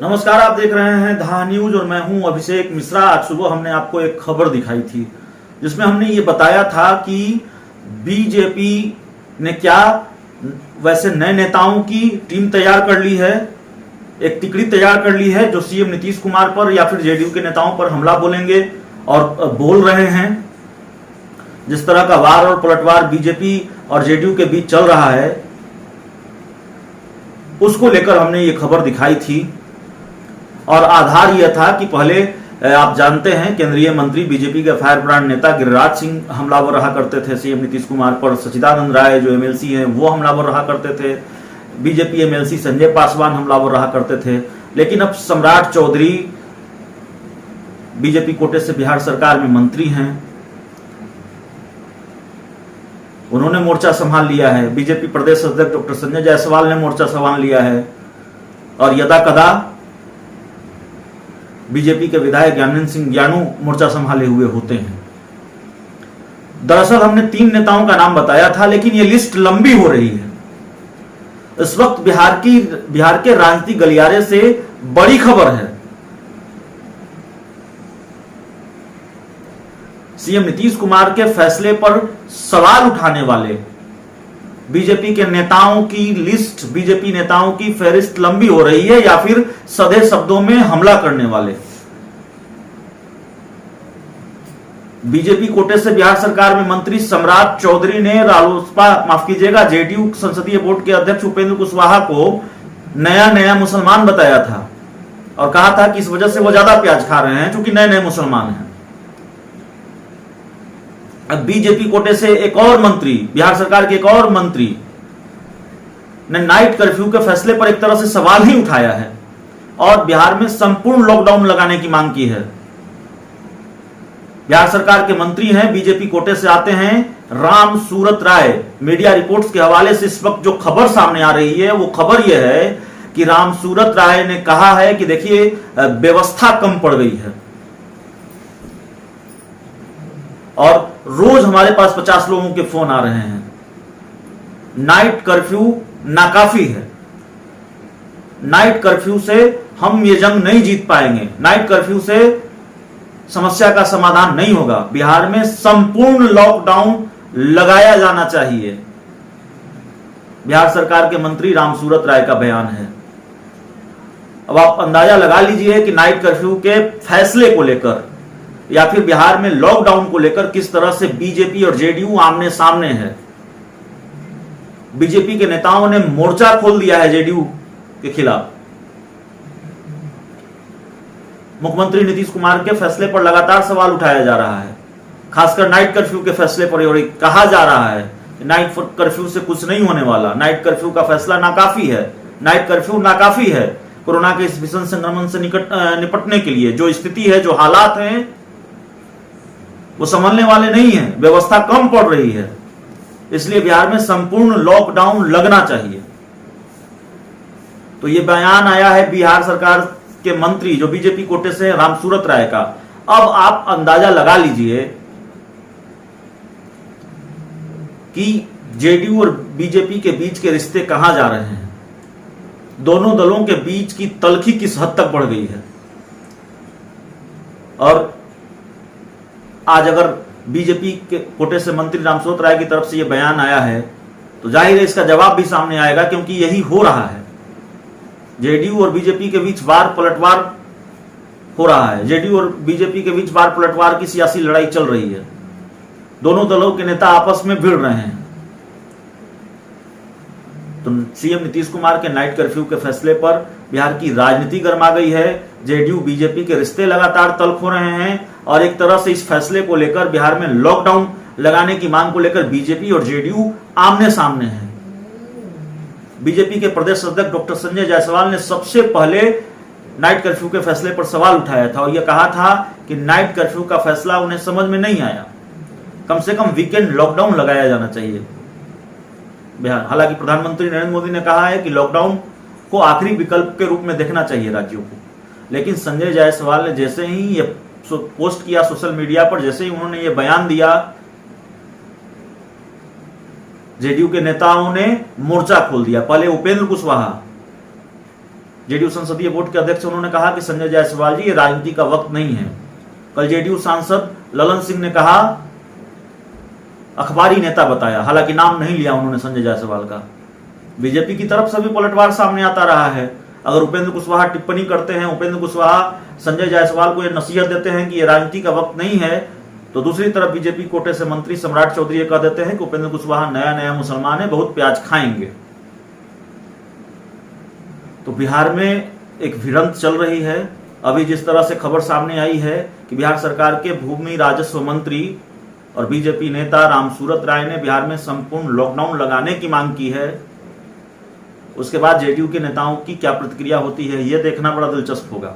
नमस्कार, आप देख रहे हैं धा न्यूज और मैं हूं अभिषेक मिश्रा। आज सुबह हमने आपको एक खबर दिखाई थी जिसमें हमने ये बताया था कि बीजेपी ने क्या वैसे नए नेताओं की टीम तैयार कर ली है, एक टिकड़ी तैयार कर ली है जो सीएम नीतीश कुमार पर या फिर जेडीयू के नेताओं पर हमला बोलेंगे और बोल रहे हैं। जिस तरह का वार और पलटवार बीजेपी और जेडीयू के बीच चल रहा है उसको लेकर हमने ये खबर दिखाई थी और आधार यह था कि पहले आप जानते हैं केंद्रीय मंत्री बीजेपी के फायर ब्रांड नेता गिरिराज सिंह हमलावर रहा करते थे सीएम नीतीश कुमार पर। सच्चिदानंद राय जो एमएलसी हैं वो हमलावर रहा करते थे। बीजेपी एमएलसी संजय पासवान हमलावर रहा करते थे। लेकिन अब सम्राट चौधरी बीजेपी कोटे से बिहार सरकार में मंत्री हैं, उन्होंने मोर्चा संभाल लिया है। बीजेपी प्रदेश अध्यक्ष डॉक्टर संजय जायसवाल ने मोर्चा संभाल लिया है और यदा कदा बीजेपी के विधायक ज्ञानेंद्र सिंह ज्ञानू मोर्चा संभाले हुए होते हैं। दरअसल हमने 3 नेताओं का नाम बताया था, लेकिन यह लिस्ट लंबी हो रही है। इस वक्त बिहार के राजनीतिक गलियारे से बड़ी खबर है। सीएम नीतीश कुमार के फैसले पर सवाल उठाने वाले बीजेपी के नेताओं की लिस्ट, बीजेपी नेताओं की फहरिस्त लंबी हो रही है या फिर सधे शब्दों में हमला करने वाले। बीजेपी कोटे से बिहार सरकार में मंत्री सम्राट चौधरी ने जेडीयू संसदीय बोर्ड के अध्यक्ष उपेंद्र कुशवाहा को नया मुसलमान बताया था और कहा था कि इस वजह से वो ज्यादा प्याज खा रहे हैं क्योंकि नए मुसलमान हैं। अब बीजेपी कोटे से एक और मंत्री, बिहार सरकार के एक और मंत्री ने नाइट कर्फ्यू के फैसले पर एक तरह से सवाल ही उठाया है और बिहार में संपूर्ण लॉकडाउन लगाने की मांग की है। बिहार सरकार के मंत्री हैं, बीजेपी कोटे से आते हैं राम सूरत राय। मीडिया रिपोर्ट्स के हवाले से इस वक्त जो खबर सामने आ रही है वो खबर यह है कि राम सूरत राय ने कहा है कि देखिए व्यवस्था कम पड़ गई है और रोज हमारे पास 50 लोगों के फोन आ रहे हैं। नाइट कर्फ्यू नाकाफी है। नाइट कर्फ्यू से हम ये जंग नहीं जीत पाएंगे। नाइट कर्फ्यू से समस्या का समाधान नहीं होगा। बिहार में संपूर्ण लॉकडाउन लगाया जाना चाहिए। बिहार सरकार के मंत्री रामसूरत राय का बयान है। अब आप अंदाजा लगा लीजिए कि नाइट कर्फ्यू के फैसले को लेकर या फिर बिहार में लॉकडाउन को लेकर किस तरह से बीजेपी और जेडीयू आमने सामने है। बीजेपी के नेताओं ने मोर्चा खोल दिया है जेडीयू के खिलाफ। मुख्यमंत्री नीतीश कुमार के फैसले पर लगातार सवाल उठाया जा रहा है, खासकर नाइट कर्फ्यू के फैसले पर। और कहा जा रहा है कि नाइट कर्फ्यू से कुछ नहीं होने वाला, नाइट कर्फ्यू का फैसला नाकाफी है, नाइट कर्फ्यू नाकाफी है। कोरोना के इस भीषण संक्रमण से निपटने के लिए जो स्थिति है, जो हालात हैं, वो संभलने वाले नहीं है। व्यवस्था कम पड़ रही है, इसलिए बिहार में संपूर्ण लॉकडाउन लगना चाहिए। तो ये बयान आया है बिहार सरकार के मंत्री जो बीजेपी कोटे से रामसूरत राय का। अब आप अंदाजा लगा लीजिए कि जेडीयू और बीजेपी के बीच के रिश्ते कहां जा रहे हैं। दोनों दलों के बीच की तलखी किस हद तक बढ़ गई है। और आज अगर बीजेपी के कोटे से मंत्री रामसूरत राय की तरफ से यह बयान आया है तो जाहिर है इसका जवाब भी सामने आएगा, क्योंकि यही हो रहा है। जेडीयू और बीजेपी के बीच वार पलटवार हो रहा है। जेडीयू और बीजेपी के बीच वार पलटवार की सियासी लड़ाई चल रही है। दोनों दलों के नेता आपस में भिड़ रहे हैं। तो सीएम नीतीश कुमार के नाइट कर्फ्यू के फैसले पर बिहार की राजनीति गर्मा गई है। जेडीयू बीजेपी के रिश्ते लगातार तल्ख हो रहे हैं और एक तरह से इस फैसले को लेकर, बिहार में लॉकडाउन लगाने की मांग को लेकर बीजेपी और जेडीयू आमने सामने हैं। बीजेपी के प्रदेश अध्यक्ष डॉक्टर संजय जायसवाल ने सबसे पहले नाइट कर्फ्यू के फैसले पर सवाल उठाया था और यह कहा था कि नाइट कर्फ्यू का फैसला उन्हें समझ में नहीं आया, कम से कम वीकेंड लॉकडाउन लगाया जाना चाहिए बिहार। हालांकि प्रधानमंत्री नरेंद्र मोदी ने कहा है कि लॉकडाउन को आखिरी विकल्प के रूप में देखना चाहिए राज्यों को। लेकिन संजय जायसवाल ने जैसे ही ये पोस्ट किया सोशल मीडिया पर, जैसे ही उन्होंने ये बयान दिया, जेडीयू के नेताओं ने मोर्चा खोल दिया। पहले उपेंद्र कुशवाहा जेडीयू संसदीय बोर्ड के अध्यक्ष उन्होंने कहा कि संजय जायसवाल जी, ये राजनीति का वक्त नहीं है। कल जेडीयू सांसद ललन सिंह ने कहा, अखबारी नेता बताया, हालांकि नाम नहीं लिया उन्होंने संजय जायसवाल का। बीजेपी की तरफ से भी पलटवार सामने आता रहा है। अगर उपेंद्र कुशवाहा टिप्पणी करते हैं, उपेंद्र कुशवाहा संजय जायसवाल को यह नसीहत देते हैं कि यह राजनीति का वक्त नहीं है, तो दूसरी तरफ बीजेपी कोटे से मंत्री सम्राट चौधरी ये कह देते हैं कि उपेंद्र कुशवाहा नया नया मुसलमान है, बहुत प्याज खाएंगे। तो बिहार में एक भिड़ंत चल रही है। अभी जिस तरह से खबर सामने आई है कि बिहार सरकार के भूमि राजस्व मंत्री और बीजेपी नेता रामसूरत राय ने बिहार में संपूर्ण लॉकडाउन लगाने की मांग की है, उसके बाद जेडीयू के नेताओं की क्या प्रतिक्रिया होती है यह देखना बड़ा दिलचस्प होगा।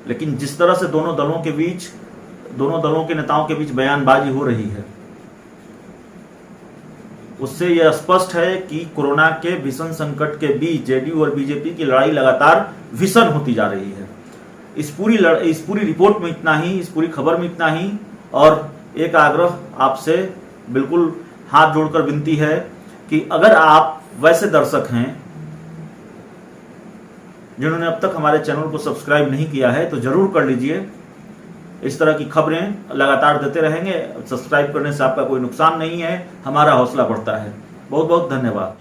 लेकिन जिस तरह से दोनों दलों के नेताओं के बीच बयानबाजी हो रही है, उससे यह स्पष्ट है कि कोरोना के भीषण संकट के बीच जेडीयू और बीजेपी की लड़ाई लगातार भीषण होती जा रही है। इस पूरी रिपोर्ट में इतना ही, इस पूरी खबर में इतना ही। और एक आग्रह आपसे बिल्कुल हाथ जोड़कर विनती है कि अगर आप वैसे दर्शक हैं जिन्होंने अब तक हमारे चैनल को सब्सक्राइब नहीं किया है, तो जरूर कर लीजिए। इस तरह की खबरें लगातार देते रहेंगे। सब्सक्राइब करने से आपका कोई नुकसान नहीं है, हमारा हौसला बढ़ता है। बहुत बहुत धन्यवाद।